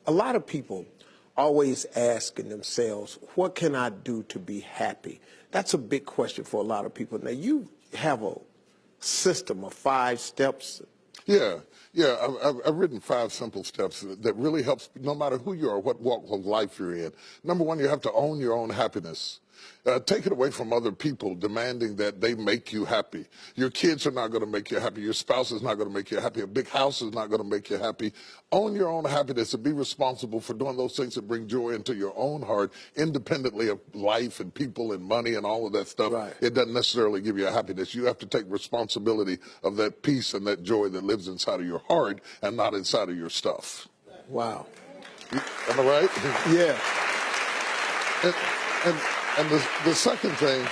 A lot of people always asking themselves, what can I do to be happy? That's a big question for a lot of people. Now, you have a system of 5 steps. Yeah. I've written 5 simple steps that really helps no matter who you are, what walk of life you're in. Number 1, you have to own your own happiness. Take it away from other people demanding that they make you happy. Your kids are not going to make you happy. Your spouse is not going to make you happy. A big house is not going to make you happy. Own your own happiness and be responsible for doing those things that bring joy into your own heart, independently of life and people and money and all of that stuff. Right. It doesn't necessarily give you a happiness. You have to take responsibility of that peace and that joy that lives inside of your heart and not inside of your stuff. Wow. Am I right? Yeah. And the second thing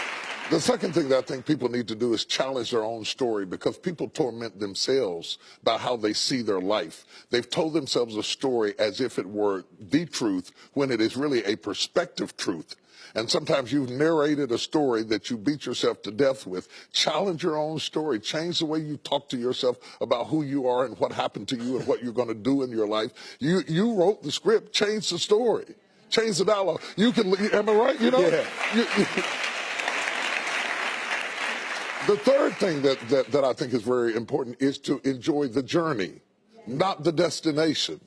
that I think people need to do is challenge their own story, because people torment themselves by how they see their life. They've told themselves a story as if it were the truth when it is really a perspective truth. And sometimes you've narrated a story that you beat yourself to death with. Challenge your own story. Change the way you talk to yourself about who you are and what happened to you and what you're going to do in your life. You wrote the script. Change the story. Change the dialogue. You can, am I right? You know? Yeah. The third thing that I think is very important is to enjoy the journey, not the destination.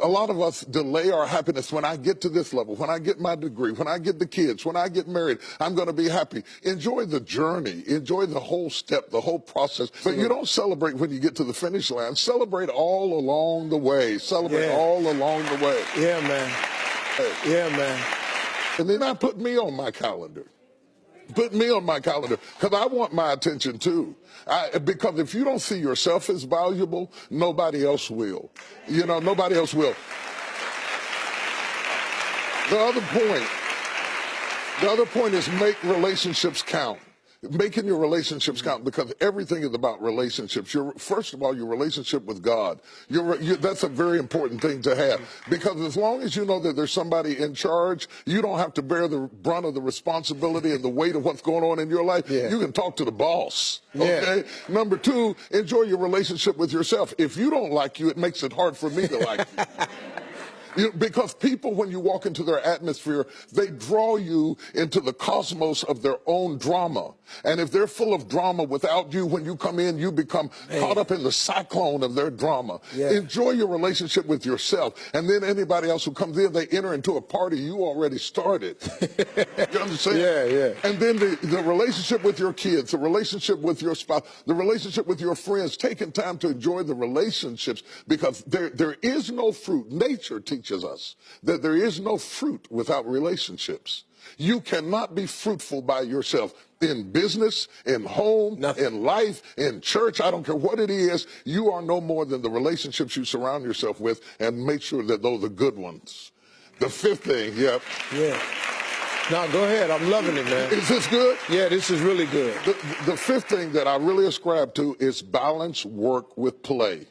A lot of us delay our happiness. When I get to this level, when I get my degree, when I get the kids, when I get married, I'm going to be happy. Enjoy the journey. Enjoy the whole step, the whole process. But you don't celebrate when you get to the finish line. Celebrate all along the way. Celebrate all along the way. Yeah, man. Yeah, man. And then I put me on my calendar. Put me on my calendar, because I want my attention too. Because if you don't see yourself as valuable, nobody else will. You know, nobody else will. The other point is make relationships count. Making your relationships count, because everything is about relationships. First of all, your relationship with God. That's a very important thing to have, because as long as you know that there's somebody in charge, you don't have to bear the brunt of the responsibility and the weight of what's going on in your life. Yeah. You can talk to the boss. Okay. Yeah. Number 2, enjoy your relationship with yourself. If you don't like you, it makes it hard for me to like you. Because people, when you walk into their atmosphere, they draw you into the cosmos of their own drama. And if they're full of drama without you, when you come in, you become caught up in the cyclone of their drama. Yeah. Enjoy your relationship with yourself. And then anybody else who comes in, they enter into a party you already started. You understand? Yeah. And then the relationship with your kids, the relationship with your spouse, the relationship with your friends, taking time to enjoy the relationships, because there is no fruit. Nature teaches us that there is no fruit without relationships. You cannot be fruitful by yourself. In business, in home, in life, in church, I don't care what it is, you are no more than the relationships you surround yourself with, and make sure that those are good ones. The 5th thing, Yeah. No, go ahead. I'm loving it, man. Is this good? Yeah, this is really good. The 5th thing that I really ascribe to is balance work with play.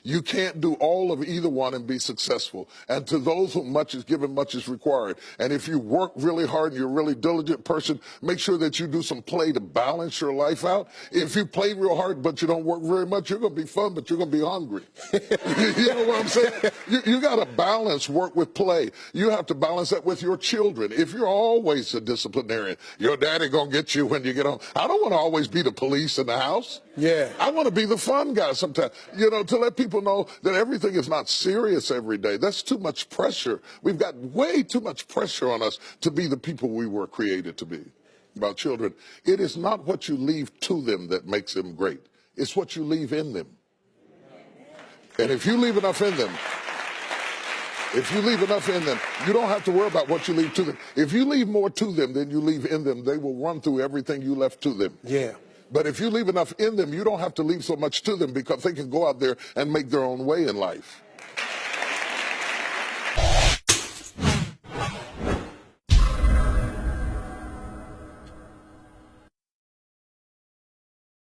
You can't do all of either one and be successful. And to those whom much is given, much is required. And if you work really hard and you're a really diligent person, make sure that you do some play to balance your life out. If you play real hard but you don't work very much, you're going to be fun, but you're going to be hungry. You know what I'm saying? You got to balance work with play. You have to balance that with your children. If you're always a disciplinarian, your daddy going to get you when you get home. I don't want to always be the police in the house. Yeah. I want to be the fun guy sometimes, you know, to let people know that everything is not serious every day. That's too much pressure. We've got way too much pressure on us to be the people we were created to be. About children, it is not what you leave to them that makes them great. It's what you leave in them. And if you leave enough in them, you don't have to worry about what you leave to them. If you leave more to them than you leave in them, they will run through everything you left to them. Yeah. But if you leave enough in them, you don't have to leave so much to them, because they can go out there and make their own way in life.